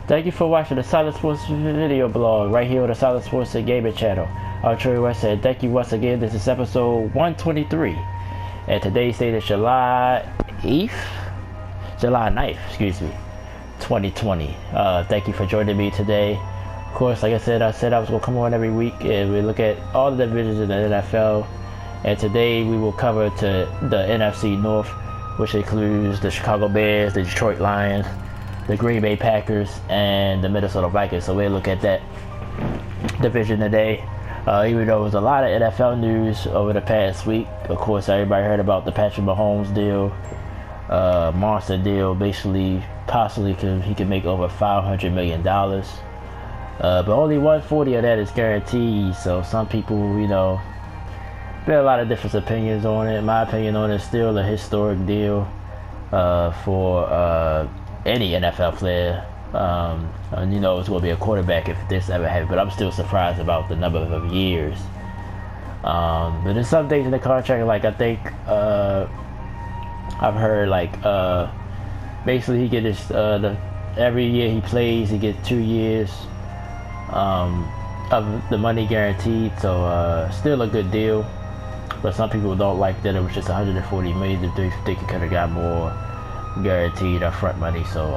Thank you for watching the Solid Sports video blog right here on the Solid Sports and Gaming channel. I'm Troy West and thank you once again. This is episode 123 and today's date is July 9th, excuse me, 2020. Thank you for joining me today. Of course, like I said I was going to come on every week and we look at all the divisions in the NFL. And today we will cover to the NFC North, which includes the Chicago Bears, the Detroit Lions, the Green Bay Packers, and the Minnesota Vikings. So we'll look at that division today. Even though there was a lot of NFL news over the past week. Of course, everybody heard about the Patrick Mahomes deal, monster deal. Basically, possibly he could make over $500 million. But only 140 of that is guaranteed. So some people, there are a lot of different opinions on it. My opinion on it is still a historic deal for any NFL player. And it's going to be a quarterback if this ever happened. But I'm still surprised about the number of years. But there's some things in the contract, like I think I've heard, like basically he gets every year he plays, he gets 2 years of the money guaranteed. So still a good deal. But some people don't like that it was just $140 million. They think it could have got more guaranteed upfront money. So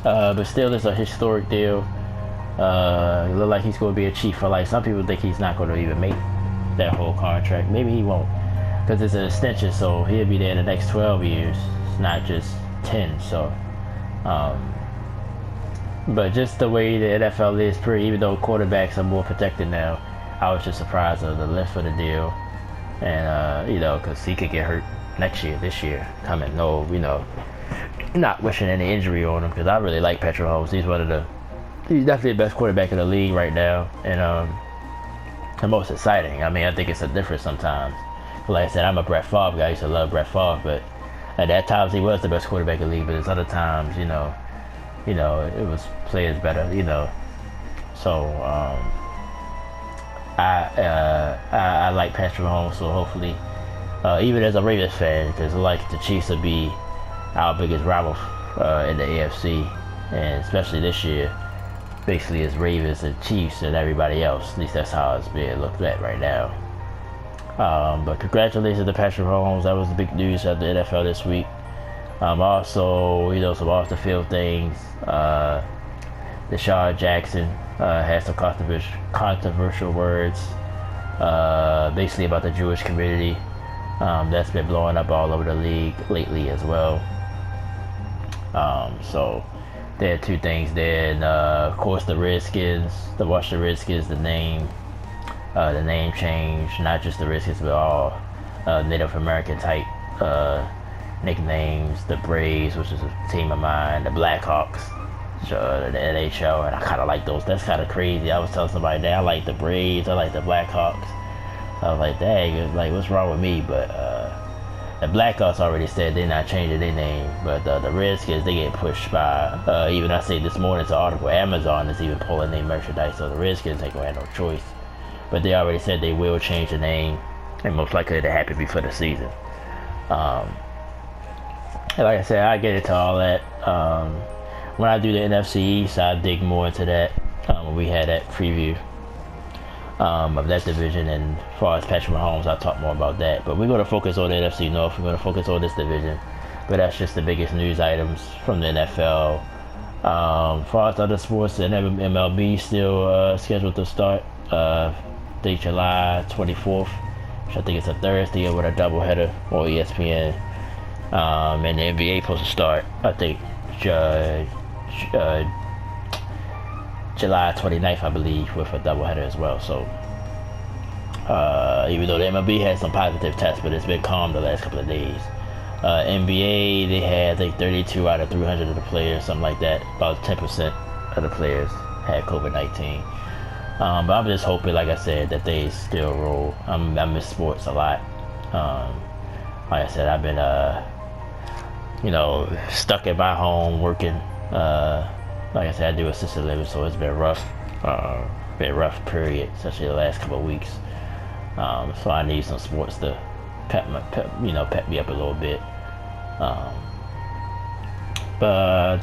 but still it's a historic deal. It look like he's going to be a Chief for life. Some people think he's not going to even make that whole contract. Maybe he won't, because it's an extension, so he'll be there in the next 12 years. It's not just 10. So but just the way the NFL is, even though quarterbacks are more protected now, I was just surprised of the length of the deal. And because he could get hurt this year coming. Not wishing any injury on him, because I really like Patrick Mahomes. He's definitely the best quarterback in the league right now, and the most exciting. I mean, I think it's a difference sometimes. Like I said, I'm a Brett Favre guy. I used to love Brett Favre, but at that times he was the best quarterback in the league. But there's other times, it was players better. So I like Patrick Mahomes. So hopefully, even as a Ravens fan, because like the Chiefs will be our biggest rival in the AFC, and especially this year, basically it's Ravens and Chiefs and everybody else. At least that's how it's being looked at right now. But congratulations to Patrick Mahomes. That was the big news of the NFL this week. Also, some off the field things. Deshaun Jackson had some controversial words, basically about the Jewish community. That's been blowing up all over the league lately as well. So there are two things there, and of course the Washington Redskins, the name change, not just the Redskins but all Native American type nicknames. The Braves, which is a team of mine, the Blackhawks, the NHL, and I kind of like those. That's kind of crazy. I was telling somebody that I like the Braves, I like the Blackhawks. So I was like, dang, like what's wrong with me? But the Blackhawks already said they're not changing their name, but the Redskins, they get pushed by, even I say this morning's article, Amazon is even pulling their merchandise, so the Redskins ain't gonna have no choice. But they already said they will change the name, and most likely it'll happen before the season. And like I said, I get into all that. When I do the NFC East, I dig more into that. When we had that preview of that division, and as far as Patrick Mahomes, I'll talk more about that. But we're going to focus on the NFC North. We're going to focus on this division. But that's just the biggest news items from the NFL. As far as other sports, and MLB still scheduled to start the July 24th, which I think it's a Thursday, with a doubleheader on ESPN. And the NBA supposed to start, I think, July 29th, I believe, with a doubleheader as well. So even though the MLB had some positive tests, but it's been calm the last couple of days. NBA, they had, I think, 32 out of 300 of the players, something like that. About 10% of the players had COVID-19. But I'm just hoping, like I said, that they still roll. I miss sports a lot. Like I said, I've been stuck at my home working. Like I said, I do assisted living, so it's been rough. Period, especially the last couple of weeks. So I need some sports to pep me up a little bit.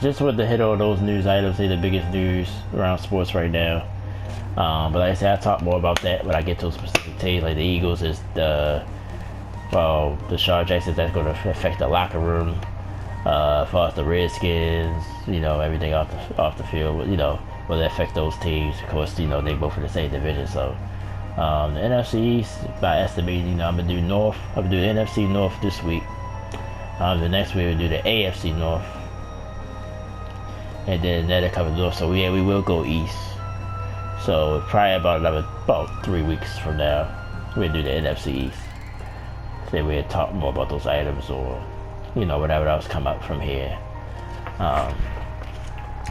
Just wanted to hit on those news items, say the biggest news around sports right now. But like I said, I'll talk more about that when I get to a specific teams. Like the Eagles is the Sean Jackson, that's going to affect the locker room. As far as the Redskins, everything off the field, will it affect those teams? Of course, they both in the same division. So the NFC East, by estimating, I'm gonna do North. I'm gonna do the NFC North this week. The next week we'll do the AFC North, and then that'll cover North. So yeah, we will go East. So probably about 3 weeks from now, we'll do the NFC East. Then we'll talk more about those items, or whatever else come up from here.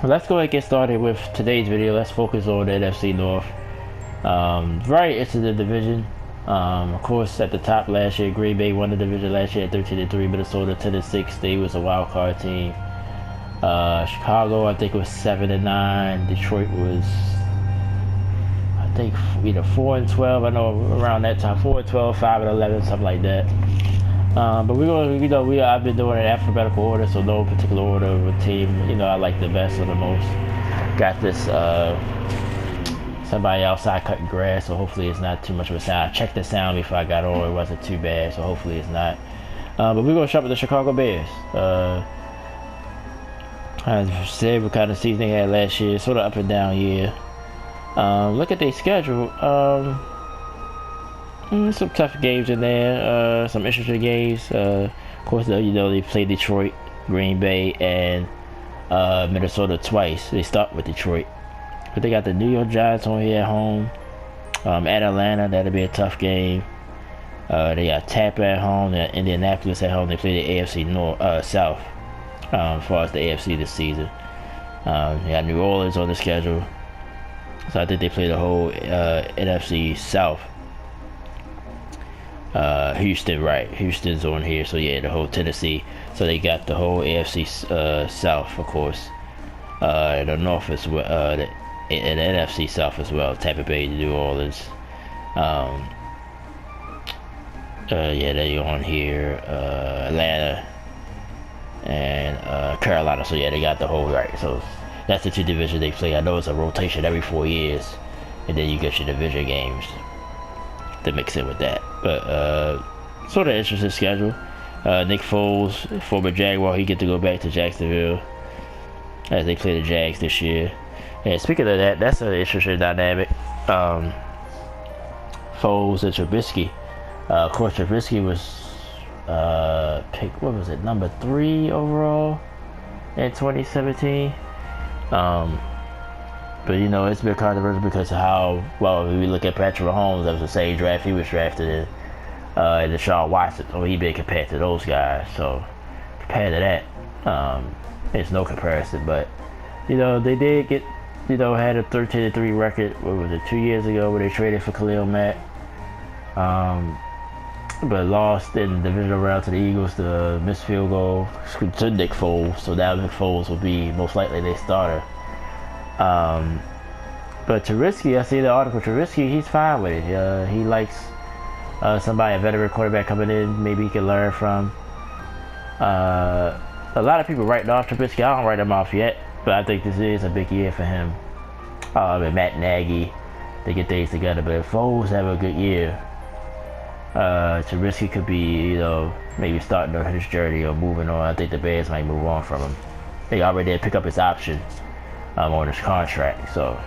Let's go ahead and get started with today's video. Let's focus on the NFC North. Very interesting in the division. Of course, at the top last year, Green Bay won the division last year at 13-3. Minnesota 10-6. They was a wild card team. Chicago, I think, was 7-9. Detroit was, I think, either 4-12. I know around that time, 4-12, 5-11, something like that. But we're going, I've been doing it in alphabetical order, so no particular order of a team. I like the best or the most. Got this somebody outside cutting grass, so hopefully it's not too much of a sound. I checked the sound before I got on, it wasn't too bad, so hopefully it's not. But we're going to start with the Chicago Bears. As I said, what kind of season they had last year, sort of up and down year. Look at their schedule. Some tough games in there, some interesting games. Of course, they played Detroit, Green Bay, and Minnesota twice. They start with Detroit, but they got the New York Giants on here at home. At Atlanta, that'll be a tough game. They got Tampa at home, and Indianapolis at home. They play the AFC North, South, as far as the AFC this season. They got New Orleans on the schedule, so I think they play the whole NFC South. Houston, right? Houston's on here, so yeah, the whole Tennessee. So they got the whole AFC South, of course. The North as well, the NFC South as well. Tampa Bay, New Orleans. Yeah, they're on here. Atlanta and Carolina. So yeah, they got the whole, right. So that's the two divisions they play. I know it's a rotation every 4 years, and then you get your division games to mix in with that. But sort of interesting schedule. Nick Foles, former Jaguar, he get to go back to Jacksonville as they play the Jags this year. And speaking of that, that's an interesting dynamic. Foles and Trubisky. Of course, Trubisky was picked, what was it, number 3 overall in 2017. But it's been controversial because of how, well, if we look at Patrick Mahomes, that was the same draft he was drafted in, and Deshaun Watson, so he been compared to those guys. So compared to that, there's no comparison. But they did get, had a 13-3 record. What was it, 2 years ago, where they traded for Khalil Mack, but lost in the divisional round to the Eagles, the missed field goal to Nick Foles. So now Nick Foles will be most likely their starter. But Trubisky, I see the article. Trubisky, he's fine with it. He likes somebody, a veteran quarterback coming in, maybe he can learn from. A lot of people writing off Trubisky. I don't write him off yet, but I think this is a big year for him. And Matt Nagy, they get things together. But if Foles have a good year, Trubisky could be, maybe starting on his journey or moving on. I think the Bears might move on from him. They already did pick up his option on his contract. So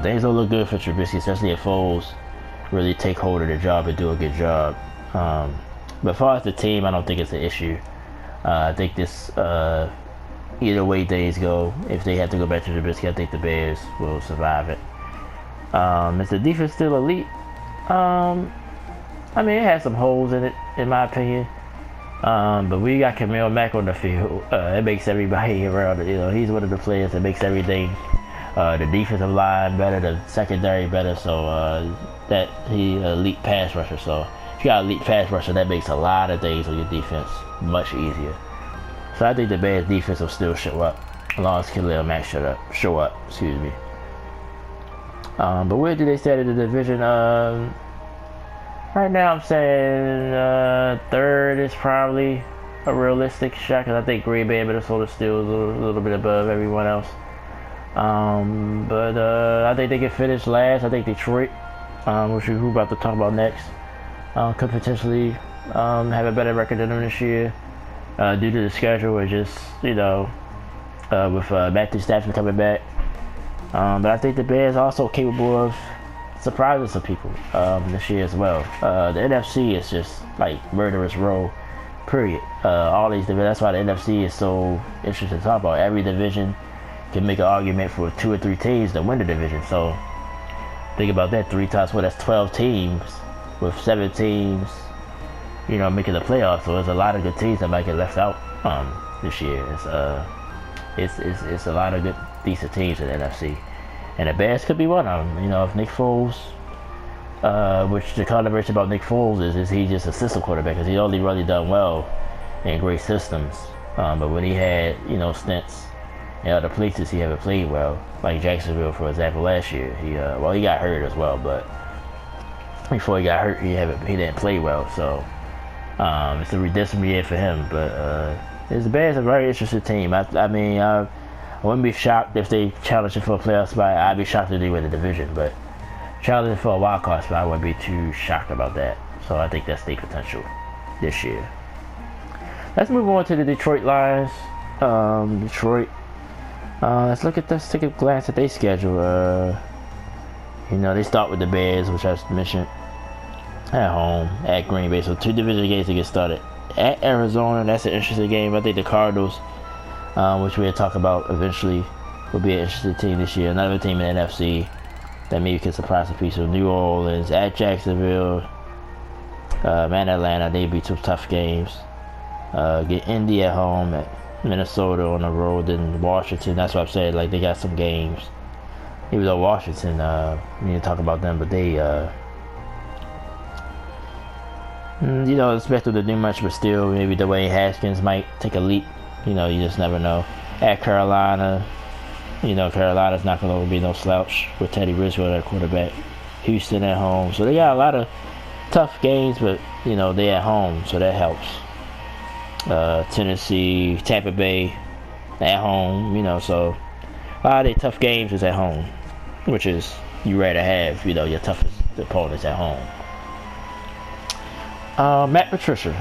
things don't look good for Trubisky, especially if Foles really take hold of the job and do a good job. But as far as the team, I don't think it's an issue. I think this, either way things go, if they have to go back to Trubisky, I think the Bears will survive it. Is the defense still elite? I mean, it has some holes in it, in my opinion. But we got Khalil Mack on the field. It makes everybody around it. He's one of the players that makes everything, the defensive line better, the secondary better. So that he elite pass rusher. So if you got an elite pass rusher, that makes a lot of things on your defense much easier. So I think the Bears defense will still show up, as long as Khalil Mack show up. Excuse me. But where do they stand in the division? Right now I'm saying third is probably a realistic shot because I think Green Bay and Minnesota still a little bit above everyone else. But I think they can finish last. I think Detroit, which we're about to talk about next, could potentially have a better record than them this year due to the schedule or just, with Matthew Stafford coming back. But I think the Bears are also capable of surprising some people this year as well. The NFC is just like murderous row, period. All these divisions, that's why the NFC is so interesting to talk about. Every division can make an argument for 2 or 3 teams to win the division. So think about that, 3 times 4, that's 12 teams with 7 teams, making the playoffs. So there's a lot of good teams that might get left out this year. It's a lot of good, decent teams in the NFC. And the Bears could be one of them. If Nick Foles, which the controversy about Nick Foles is he just a system quarterback because he only really done well in great systems. But when he had, stints in other places, he haven't played well. Like Jacksonville, for example, last year. He got hurt as well, but before he got hurt, he didn't play well. So it's a redemption year for him. But the Bears are a very interesting team. I wouldn't be shocked if they challenge for a playoff spot. I'd be shocked if they win the division, but challenging for a wild card spot, I wouldn't be too shocked about that. So I think that's their potential this year. Let's move on to the Detroit Lions. Detroit. Let's take a glance at their schedule. They start with the Bears, which I mentioned, at home, at Green Bay. So 2 division games to get started. At Arizona, that's an interesting game. I think the Cardinals, which we'll talk about eventually, will be an interesting team this year. Another team in the NFC that maybe could surprise some people. New Orleans, at Jacksonville, and Atlanta. They'd be 2 tough games. Get Indy at home, at Minnesota on the road, and Washington. That's what I'm saying. Like, they got some games. Even though Washington, we need to talk about them, but they, expect them to do much, but still, maybe Dwayne Haskins might take a leap. You just never know. At Carolina, Carolina's not going to be no slouch with Teddy Bridgewater at quarterback. Houston at home. So they got a lot of tough games, but, they at home, so that helps. Tennessee, Tampa Bay at home, so a lot of their tough games is at home, which is you rather have, your toughest opponents at home. Matt Patricia,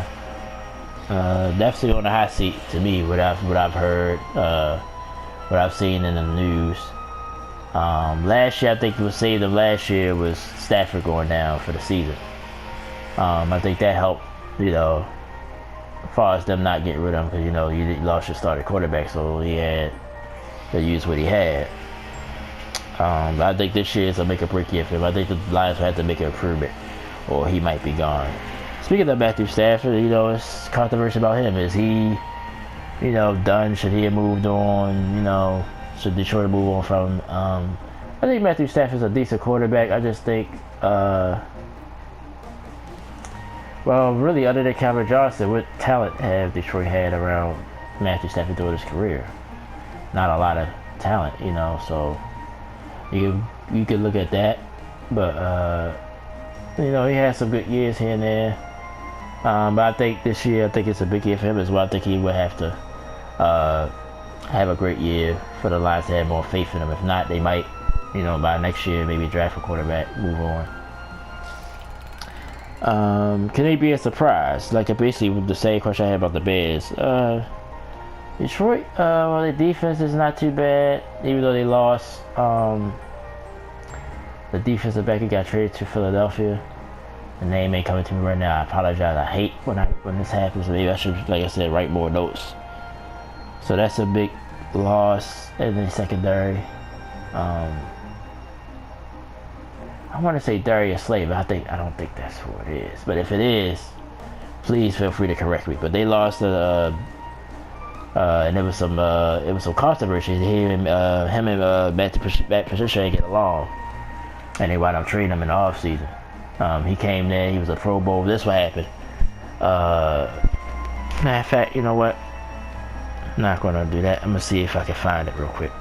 definitely on the hot seat to me. What I've heard, what I've seen in the news. Last year, I think what saved them last year was Stafford going down for the season. I think that helped, as far as them not getting rid of him, because you lost your starting quarterback, so he had to use what he had. But I think this year is a make or break year for him. I think the Lions will have to make an improvement, or he might be gone. Speaking of Matthew Stafford, it's controversy about him. Is he, done? Should he have moved on? Should Detroit move on from him? I think Matthew Stafford's a decent quarterback. I just think, really, other than Calvin Johnson, what talent have Detroit had around Matthew Stafford throughout his career? Not a lot of talent, so you could look at that. But, he had some good years here and there. But I think this year, it's a big year for him as well. I think he would have to have a great year for the Lions to have more faith in him. If not, they might, by next year, maybe draft a quarterback, move on. Can they be a surprise? Like, basically the same question I had about the Bears. Detroit, their defense is not too bad, even though they lost. The defensive back who got traded to Philadelphia. The name ain't coming to me right now. I apologize. I hate when this happens. Maybe I should, like I said, write more notes. So that's a big loss in the secondary. I want to say Darius Slay, but I don't think that's who it is. But if it is, please feel free to correct me. But they lost and there was some controversy. Him and Matt Patricia ain't get along, and they wound up trading him in the offseason. He came there. He was a Pro Bowl. This what happened. Matter of fact, you know what? I'm not gonna do that. I'm gonna see if I can find it real quick.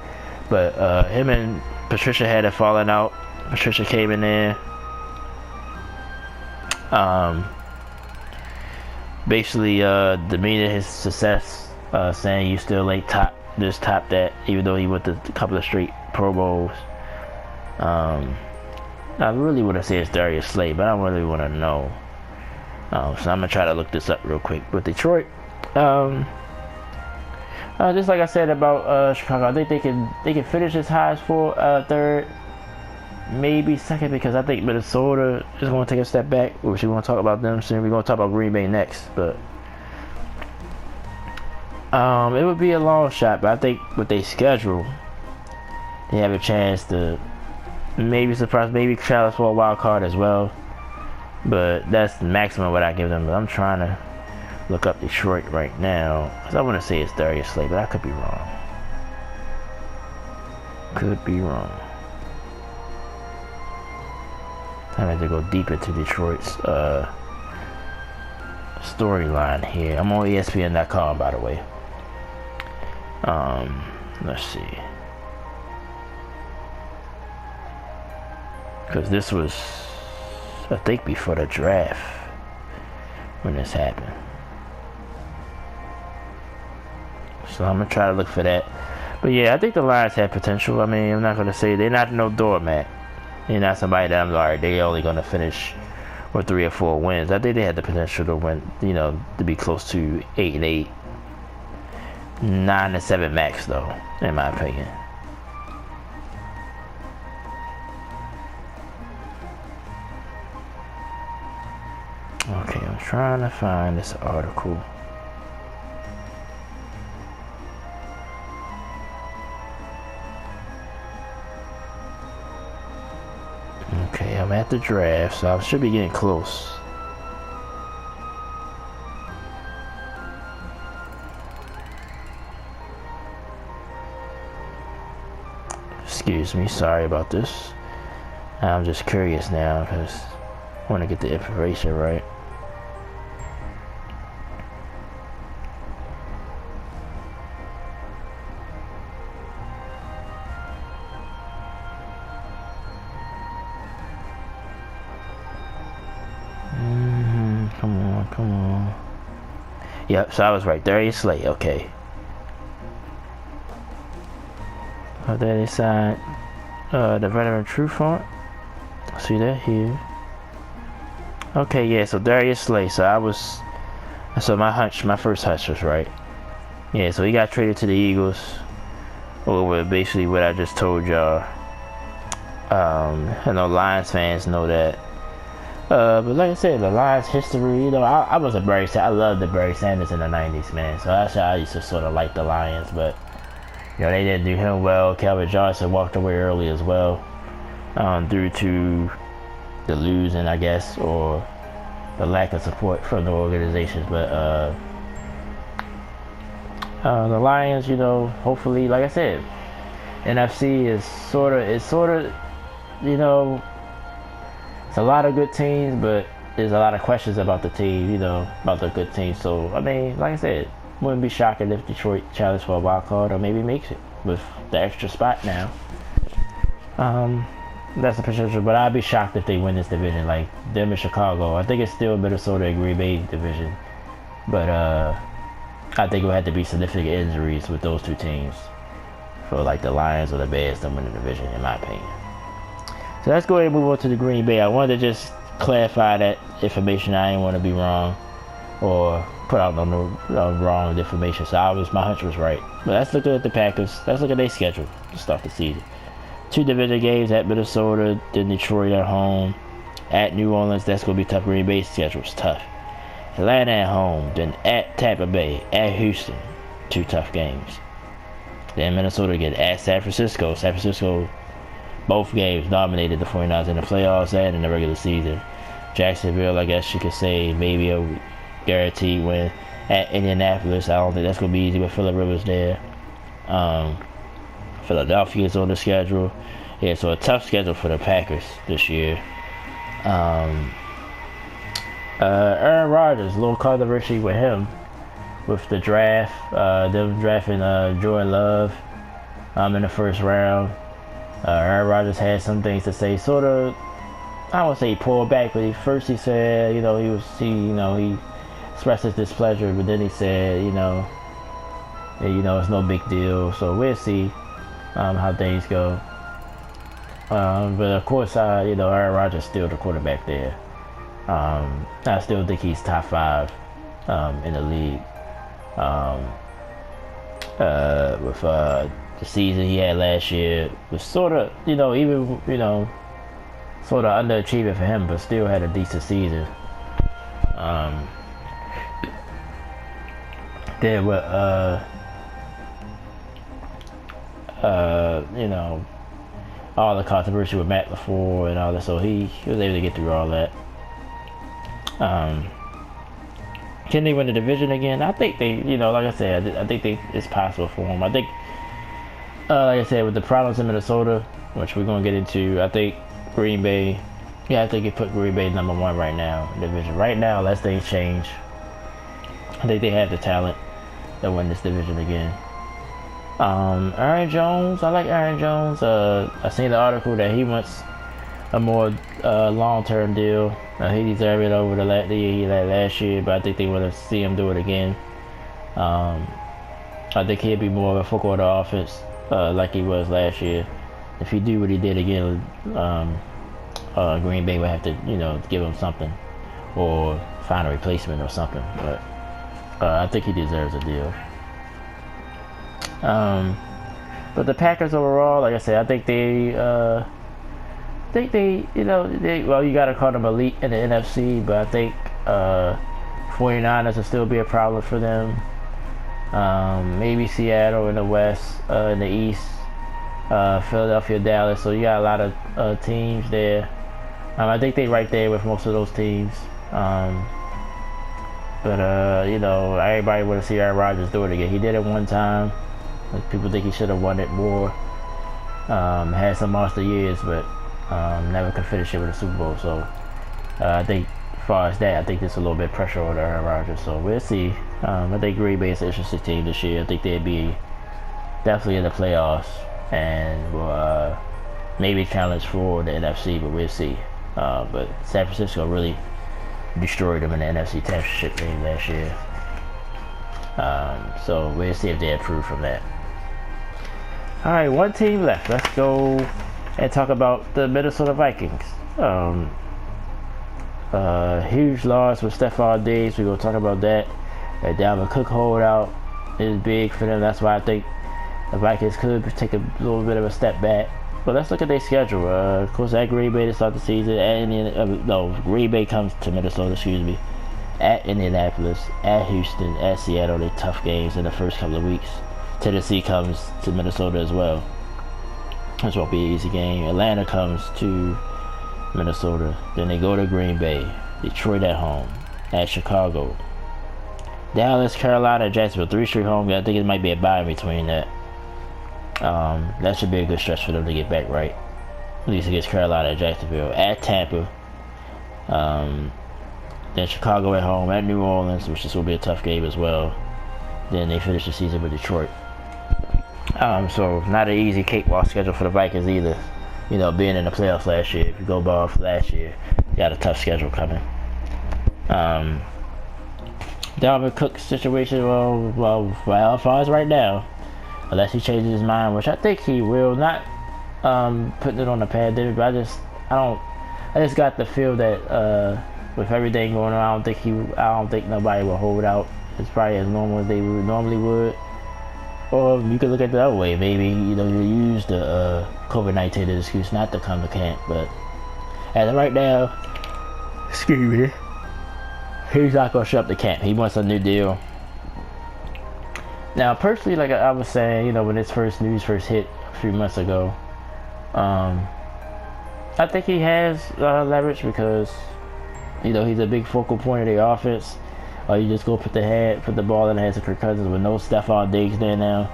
But him and Patricia had a falling out. Patricia came in there. basically demeaning his success, saying you still ain't top this, top that, even though he went to a couple of straight Pro Bowls. I really want to say it's Darius Slay, but I don't really want to know. So I'm gonna try to look this up real quick. But Detroit, just like I said about Chicago, I think they can finish as high as third, maybe second, because I think Minnesota is going to take a step back. Which we're going to talk about them soon. We're going to talk about Green Bay next, but it would be a long shot. But I think with their schedule, they have a chance to maybe surprise, maybe challenge for a wild card as well. But that's the maximum what I give them. But I'm trying to look up Detroit right now, because I want to say it's Darius Slay, but I could be wrong. Could be wrong. I have to go deep into Detroit's storyline here. I'm on ESPN.com, by the way. Let's see. Because this was, I think, before the draft when this happened. So I'm going to try to look for that. But yeah, I think the Lions have potential. I mean, I'm not going to say they're not no doormat. They're not somebody that I'm like, they're only going to finish with 3 or 4 wins. I think they had the potential to win, you know, to be close to 8-8. 9-7 max, though, in my opinion. Okay, I'm trying to find this article. Okay, I'm at the draft, so I should be getting close. Excuse me, sorry about this. I'm just curious now because I want to get the information right. Come on. Yep, so I was right. Darius Slay, okay. Oh, there they signed the veteran True Font. See that here. Okay, yeah, so Darius Slay. So my first hunch was right. Yeah, so he got traded to the Eagles. Over basically what I just told y'all. I know Lions fans know that. But like I said, the Lions history, you know, I was a I loved the Barry Sanders in the 90s, man. So that's how I used to sort of like the Lions, but you know, they didn't do him well. Calvin Johnson walked away early as well, due to the losing, I guess, or the lack of support from the organizations. But the Lions, you know, hopefully, like I said, NFC is sort of, you know, it's a lot of good teams, but there's a lot of questions about the team, you know, about the good teams. So, I mean, like I said, wouldn't be shocking if Detroit challenged for a wild card or maybe makes it with the extra spot now. That's the potential, but I'd be shocked if they win this division. Like them and Chicago, I think it's still Minnesota and Green Bay division, but I think it would have to be significant injuries with those two teams for like the Lions or the Bears to win the division, in my opinion. So let's go ahead and move on to the Green Bay. I wanted to just clarify that information. I didn't want to be wrong or put out no wrong information. So my hunch was right. But let's look at the Packers. Let's look at their schedule to start the season. 2 division games at Minnesota, then Detroit at home, at New Orleans. That's going to be tough. Green Bay's schedule's tough. Atlanta at home, then at Tampa Bay, at Houston. 2 tough games. Then Minnesota again at San Francisco. San Francisco, both games dominated the 49ers in the playoffs and in the regular season. Jacksonville, I guess you could say, maybe a guaranteed win. At Indianapolis, I don't think that's going to be easy with Phillip Rivers there. Philadelphia's on the schedule. Yeah, so a tough schedule for the Packers this year. Aaron Rodgers, a little controversy with him with the draft. Them drafting Jordan Love in the first round. Aaron Rodgers had some things to say, sort of, I don't want to say he pulled back, but he said, he expressed his displeasure, but then he said, it's no big deal. So we'll see how things go. But of course, Aaron Rodgers is still the quarterback there. I still think he's top 5 in the league. With the season he had last year was sort of, sort of underachieving for him, but still had a decent season. Then with all the controversy with Matt LaFleur and all that, so he was able to get through all that. Can they win the division again? I think they, like I said, I think it's possible for them. I think, like I said, with the problems in Minnesota, which we're going to get into, I think Green Bay, I think you put Green Bay number 1 right now in the division. Right now, unless things change, I think they have the talent to win this division again. Aaron Jones, I like Aaron Jones. I seen the article that he wants a more long-term deal. He deserved it over the year he had last year, but I think they want to see him do it again. I think he'll be more of a focal of the offense like he was last year. If he do what he did again, Green Bay would have to, give him something or find a replacement or something. But I think he deserves a deal. But the Packers overall, like I said, I think they you gotta call them elite in the NFC, but I think 49ers will still be a problem for them. Maybe Seattle in the West, in the East, Philadelphia, Dallas. So you got a lot of teams there. I think they right there with most of those teams. But everybody want to see Aaron Rodgers do it again. He did it one time. People think he should have won it more. Had some monster years, but never could finish it with a Super Bowl. So I think as far as that, I think there's a little bit of pressure on Aaron Rodgers. So we'll see. I think Green Bay is an interesting team this year. I think they'd be definitely in the playoffs and will maybe challenge for the NFC, but we'll see. But San Francisco really destroyed them in the NFC Championship game last year. So we'll see if they improve from that. Alright, one team left. Let's go and talk about the Minnesota Vikings. Huge loss with Stephon Diggs. We're going to talk about that. That Dalvin Cook holdout is big for them. That's why I think the Vikings could take a little bit of a step back. But let's look at their schedule. Of course, at Green Bay to start the season. Green Bay comes to Minnesota, at Indianapolis, at Houston, at Seattle. They're tough games in the first couple of weeks. Tennessee comes to Minnesota as well. This won't be an easy game. Atlanta comes to Minnesota. Then they go to Green Bay. Detroit at home. At Chicago. Dallas, Carolina, Jacksonville. 3 straight home. I think it might be a bye in between that. That should be a good stretch for them to get back right. At least against Carolina and Jacksonville. At Tampa. Then Chicago at home. At New Orleans, which this will be a tough game as well. Then they finish the season with Detroit. So not an easy cakewalk schedule for the Vikings either. Being in the playoffs last year. If you go by off last year, you got a tough schedule coming. Dalvin Cook's situation, well, as far as right now, unless he changes his mind, which I think he will, not putting it on the pandemic, but I just got the feel that with everything going on, I don't think nobody will hold out. It's probably as normal as they normally would. Or you could look at it the other way. Maybe, you use the COVID-19 as an excuse not to come to camp. But as of right now, he's not going to show up to camp. He wants a new deal. Now, personally, like I was saying, when this news first hit a few months ago, I think he has leverage because, he's a big focal point of the offense. Or you just go put the ball in the hands of Kirk Cousins with no Stephon Diggs there now.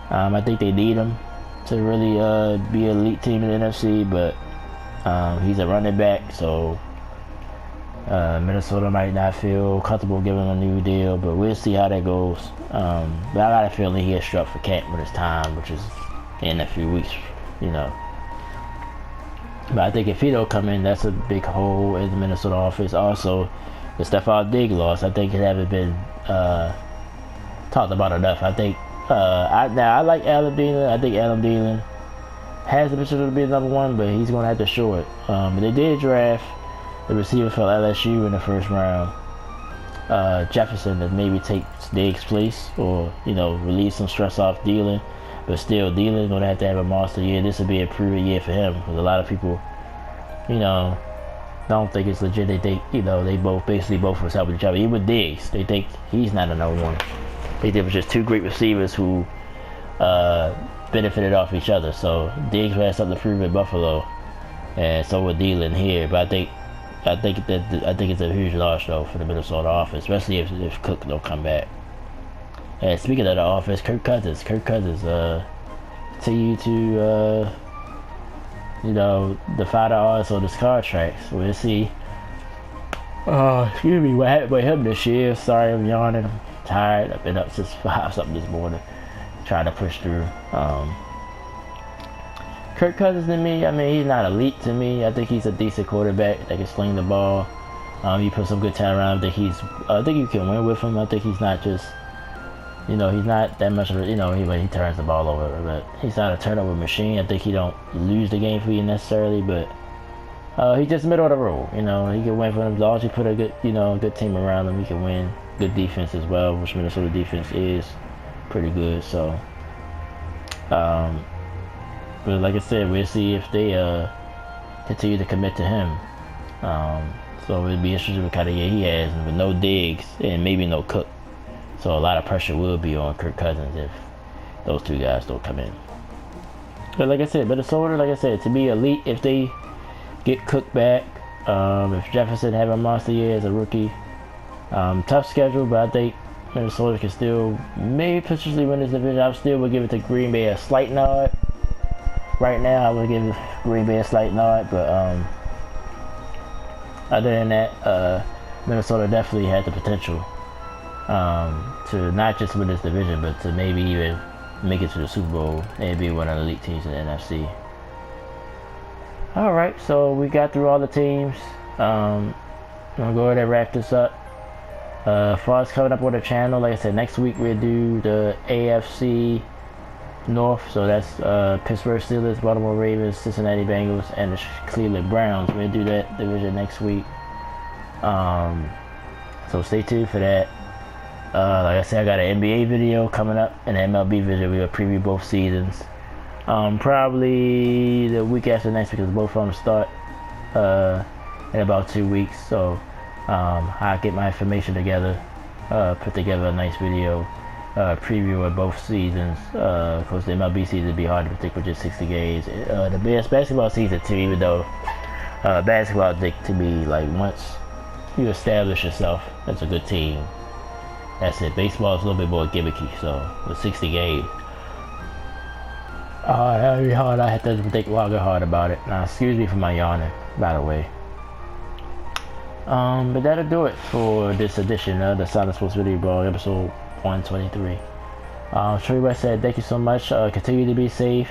I think they need him to really be an elite team in the NFC, but he's a running back, so Minnesota might not feel comfortable giving him a new deal, but we'll see how that goes. But I got a feeling he gets struck for camp when it's time, which is in a few weeks, But I think if he don't come in, that's a big hole in the Minnesota offense. Also, the Stephon Diggs loss, I think it haven't been talked about enough. I think I like Adam Thielen. I think Adam Thielen has the potential to be the #1, but he's going to have to show it. But they did draft the receiver for LSU in the first round, Jefferson, to maybe take Diggs' place, or relieve some stress off Thielen. But still, Thielen's going to have a monster year. This will be a proven year for him, because a lot of people, don't think it's legit. They think, they both was helping each other. Even with Diggs, they think he's not a #1. They think it was just two great receivers who benefited off each other. So Diggs had something to prove in Buffalo, and so would Thielen here. But I think it's a huge loss though for the Minnesota offense, especially if Cook don't come back. And speaking of the offense, Kirk Cousins continue to defy the odds on his contracts. We'll see. Excuse me, what happened with him this year? Sorry, I'm yawning. I'm tired. I've been up since 5 something this morning, trying to push through. Kirk Cousins to me, he's not elite to me. I think he's a decent quarterback that can sling the ball. You put some good talent around him. I think you can win with him. I think he's not just, he's not that much of a, he turns the ball over, but he's not a turnover machine. I think he don't lose the game for you necessarily, but he's just middle of the road. He can win for him as long as you put a good, good team around him. He can win. Good defense as well, which Minnesota defense is pretty good. So, but like I said, we'll see if they continue to commit to him. So it'd be interesting what kind of year he has, with no Diggs and maybe no Cook. So a lot of pressure will be on Kirk Cousins if those two guys don't come in. But like I said, Minnesota, to be elite if they get Cook back. If Jefferson have a monster year as a rookie. Tough schedule, but I think Minnesota can still maybe potentially win this division. I still would give it to Green Bay a slight nod. Right now, I would give Green Bay a slight nod, but other than that, Minnesota definitely had the potential to not just win this division, but to maybe even make it to the Super Bowl and be one of the elite teams in the NFC. Alright, so we got through all the teams. I'm going to go ahead and wrap this up. As far as coming up on the channel, like I said, next week we'll do the AFC North. So that's Pittsburgh Steelers, Baltimore Ravens, Cincinnati Bengals, and the Cleveland Browns. We'll do that division next week. So stay tuned for that. Like I said, I got an NBA video coming up and an MLB video. We'll preview both seasons. Probably the week after next, because both of them start in about 2 weeks. So I'll get my information together, put together a nice video, preview of both seasons. Of course, the MLB season would be hard to predict with just 60 games. The best basketball season too, even though basketball, I think, to me, like, once you establish yourself as a good team, that's it. Baseball is a little bit more gimmicky, so with 60 games, that'd be hard. I had to think longer hard about it. Now, excuse me for my yawning, by the way. But that'll do it for this edition of the Silent Sports Video Blog, episode 123. Everybody said thank you so much. Continue to be safe.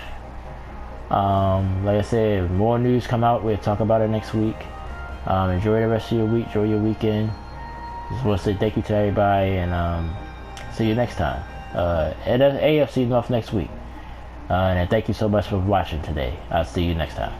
Like I said, if more news come out, we'll talk about it next week. Enjoy the rest of your week. Enjoy your weekend. Just want to say thank you to everybody, and see you next time. And AFC North next week. And thank you so much for watching today. I'll see you next time.